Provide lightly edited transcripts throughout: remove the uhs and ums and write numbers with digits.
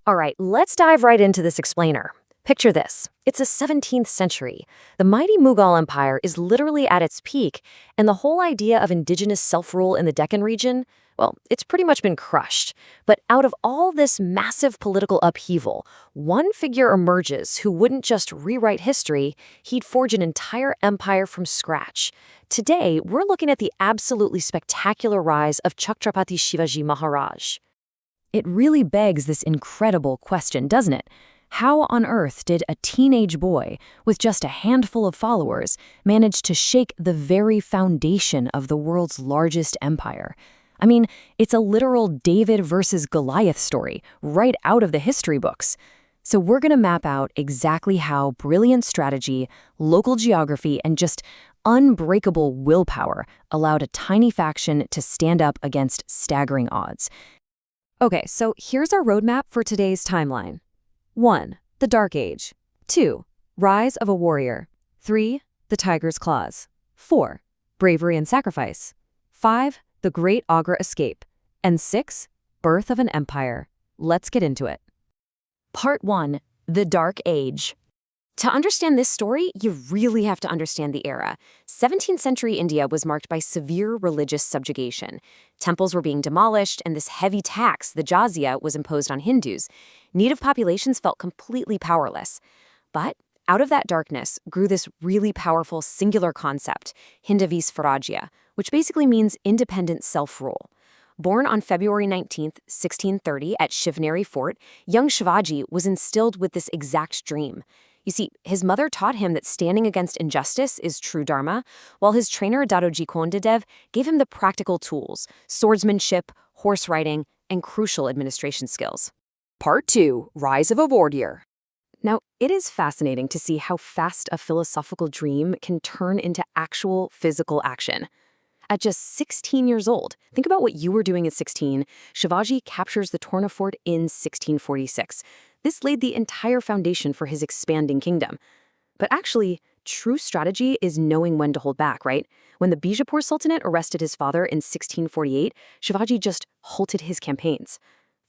All right, let's dive right into this explainer. Picture this. It's the 17th century. The mighty Mughal Empire is literally at its peak, and the whole idea of indigenous self-rule in the Deccan region, well, it's pretty much been crushed. But out of all this massive political upheaval, one figure emerges who wouldn't just rewrite history, he'd forge an entire empire from scratch. Today, we're looking at the absolutely spectacular rise of Chhatrapati Shivaji Maharaj. It really begs this incredible question, doesn't it? How on earth did a teenage boy with just a handful of followers manage to shake the very foundation of the world's largest empire? I mean, it's a literal David versus Goliath story right out of the history books. So we're going to map out exactly how brilliant strategy, local geography, and just unbreakable willpower allowed a tiny faction to stand up against staggering odds. Okay, so here's our roadmap for today's timeline. 1. The Dark Age. 2. Rise of a Warrior. 3. The Tiger's Claws. 4. Bravery and Sacrifice. 5. The Great Agra Escape. And 6. Birth of an Empire. Let's get into it. Part 1. The Dark Age. To understand this story, you really have to understand the era. 17th century India was marked by severe religious subjugation. Temples were being demolished, and this heavy tax, the Jaziya, was imposed on Hindus. Native populations felt completely powerless. But out of that darkness grew this really powerful singular concept, Hindavi Swarajya, which basically means independent self-rule. Born on February 19, 1630, at Shivneri Fort, young Shivaji was instilled with this exact dream. You see, his mother taught him that standing against injustice is true dharma, while his trainer Dadoji Kondadev gave him the practical tools, swordsmanship, horse riding, and crucial administration skills. Part 2. Rise of a Warrior. Now, it is fascinating to see how fast a philosophical dream can turn into actual physical action. At just 16 years old, think about what you were doing at 16. Shivaji captures the Torna fort in 1646. This laid the entire foundation for his expanding kingdom. But actually, true strategy is knowing when to hold back, right? When the Bijapur Sultanate arrested his father in 1648, Shivaji just halted his campaigns.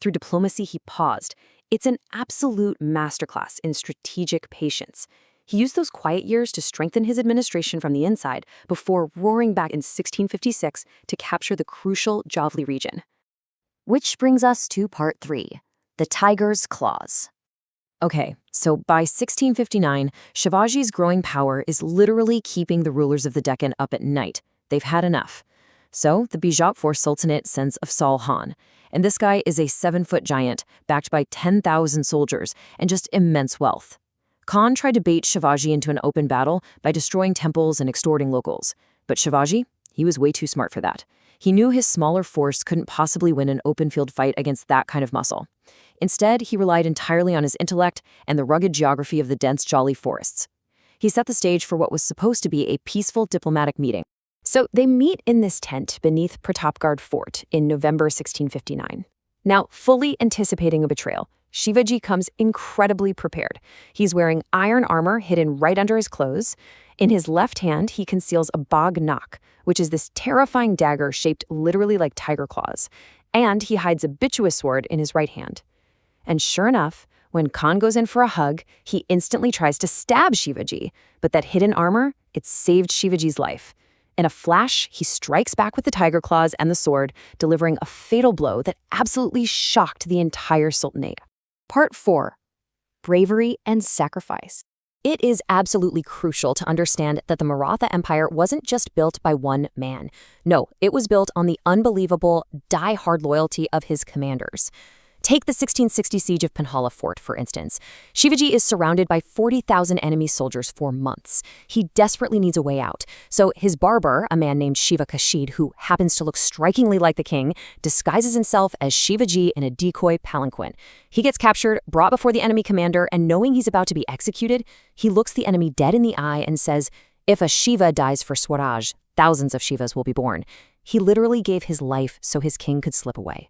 Through diplomacy, he paused. It's an absolute masterclass in strategic patience. He used those quiet years to strengthen his administration from the inside before roaring back in 1656 to capture the crucial Javli region. Which brings us to Part 3. The Tiger's Claws. Okay, so by 1659, Shivaji's growing power is literally keeping the rulers of the Deccan up at night. They've had enough. So the Bijapur Sultanate sends Afzal Khan, and this guy is a 7-foot giant, backed by 10,000 soldiers and just immense wealth. Khan tried to bait Shivaji into an open battle by destroying temples and extorting locals. But Shivaji, he was way too smart for that. He knew his smaller force couldn't possibly win an open-field fight against that kind of muscle. Instead, he relied entirely on his intellect and the rugged geography of the dense Jolly forests. He set the stage for what was supposed to be a peaceful diplomatic meeting. So they meet in this tent beneath Pratapgad Fort in November 1659. Now, fully anticipating a betrayal, Shivaji comes incredibly prepared. He's wearing iron armor hidden right under his clothes. In his left hand, he conceals a bagnak, which is this terrifying dagger shaped literally like tiger claws. And he hides a bichua sword in his right hand. And sure enough, when Khan goes in for a hug, he instantly tries to stab Shivaji. But that hidden armor, it saved Shivaji's life. In a flash, he strikes back with the tiger claws and the sword, delivering a fatal blow that absolutely shocked the entire Sultanate. Part 4. Bravery and Sacrifice. It is absolutely crucial to understand that the Maratha Empire wasn't just built by one man. No, it was built on the unbelievable, die-hard loyalty of his commanders. Take the 1660 siege of Panhala fort, for instance. Shivaji is surrounded by 40,000 enemy soldiers for months. He desperately needs a way out. So his barber, a man named Shiva Kashid, who happens to look strikingly like the king, disguises himself as Shivaji in a decoy palanquin. He gets captured, brought before the enemy commander, and knowing he's about to be executed, he looks the enemy dead in the eye and says, "If a Shiva dies for Swaraj, thousands of Shivas will be born." He literally gave his life so his king could slip away.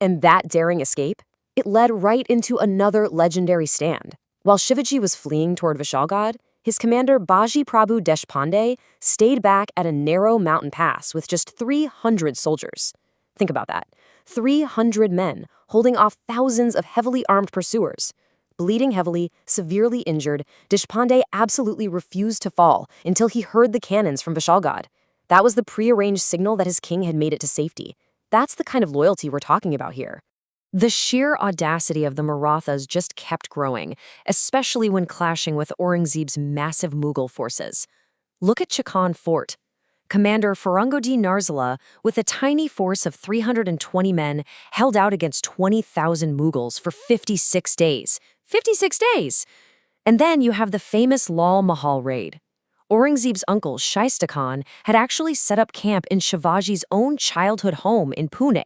And that daring escape, it led right into another legendary stand. While Shivaji was fleeing toward Vishalgad, his commander Baji Prabhu Deshpande stayed back at a narrow mountain pass with just 300 soldiers. Think about that. 300 men, holding off thousands of heavily armed pursuers. Bleeding heavily, severely injured, Deshpande absolutely refused to fall until he heard the cannons from Vishalgad. That was the prearranged signal that his king had made it to safety. That's the kind of loyalty we're talking about here. The sheer audacity of the Marathas just kept growing, especially when clashing with Aurangzeb's massive Mughal forces. Look at Chakan Fort. Commander Farangodi Narzala, with a tiny force of 320 men, held out against 20,000 Mughals for 56 days. 56 days! And then you have the famous Lal Mahal raid. Aurangzeb's uncle, Shaista Khan, had actually set up camp in Shivaji's own childhood home in Pune.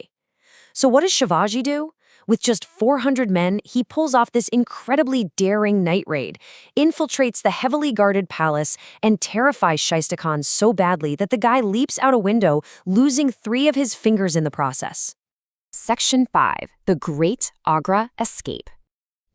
So what does Shivaji do? With just 400 men, he pulls off this incredibly daring night raid, infiltrates the heavily guarded palace, and terrifies Shaista Khan so badly that the guy leaps out a window, losing 3 of his fingers in the process. Section 5. The Great Agra Escape.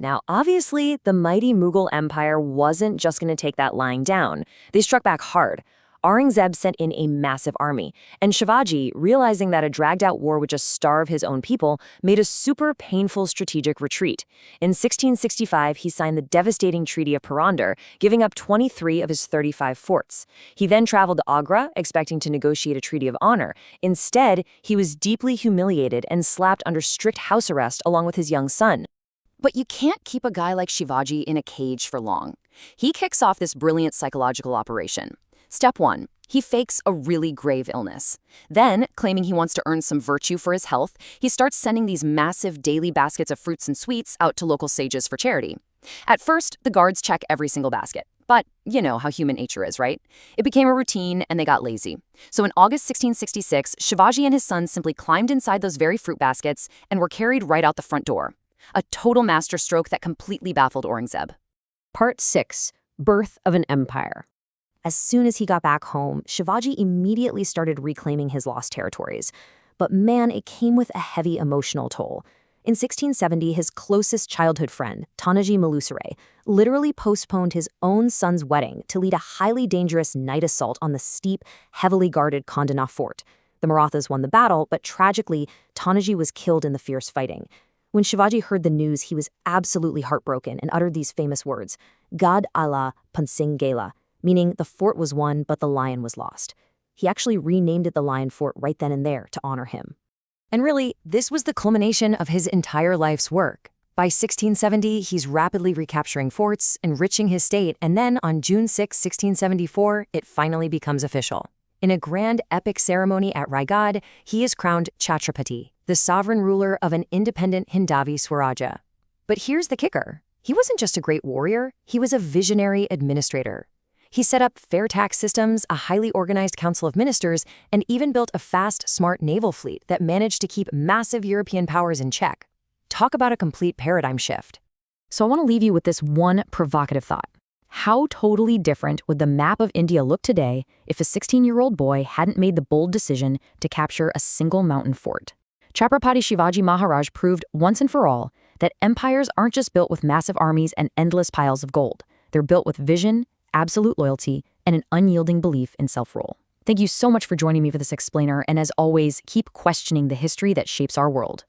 Now, obviously, the mighty Mughal Empire wasn't just going to take that lying down. They struck back hard. Aurangzeb sent in a massive army, and Shivaji, realizing that a dragged-out war would just starve his own people, made a super painful strategic retreat. In 1665, he signed the devastating Treaty of Purandar, giving up 23 of his 35 forts. He then traveled to Agra, expecting to negotiate a treaty of honor. Instead, he was deeply humiliated and slapped under strict house arrest along with his young son. But you can't keep a guy like Shivaji in a cage for long. He kicks off this brilliant psychological operation. Step 1. He fakes a really grave illness. Then, claiming he wants to earn some virtue for his health, he starts sending these massive daily baskets of fruits and sweets out to local sages for charity. At first, the guards check every single basket. But you know how human nature is, right? It became a routine and they got lazy. So in August 1666, Shivaji and his sons simply climbed inside those very fruit baskets and were carried right out the front door. A total masterstroke that completely baffled Aurangzeb. Part 6. Birth of an Empire. As soon as he got back home, Shivaji immediately started reclaiming his lost territories. But man, it came with a heavy emotional toll. In 1670, his closest childhood friend, Tanaji Malusare, literally postponed his own son's wedding to lead a highly dangerous night assault on the steep, heavily guarded Kandana fort. The Marathas won the battle, but tragically, Tanaji was killed in the fierce fighting. When Shivaji heard the news, he was absolutely heartbroken and uttered these famous words, "Gad Allah Pansing Gela," meaning the fort was won, but the lion was lost. He actually renamed it the Lion Fort right then and there to honor him. And really, this was the culmination of his entire life's work. By 1670, he's rapidly recapturing forts, enriching his state, and then on June 6, 1674, it finally becomes official. In a grand epic ceremony at Raigad, he is crowned Chhatrapati, the sovereign ruler of an independent Hindavi Swarajya. But here's the kicker. He wasn't just a great warrior, he was a visionary administrator. He set up fair tax systems, a highly organized council of ministers, and even built a fast, smart naval fleet that managed to keep massive European powers in check. Talk about a complete paradigm shift. So I want to leave you with this one provocative thought. How totally different would the map of India look today if a 16-year-old boy hadn't made the bold decision to capture a single mountain fort? Chhatrapati Shivaji Maharaj proved once and for all that empires aren't just built with massive armies and endless piles of gold. They're built with vision, absolute loyalty, and an unyielding belief in self-rule. Thank you so much for joining me for this explainer, and as always, keep questioning the history that shapes our world.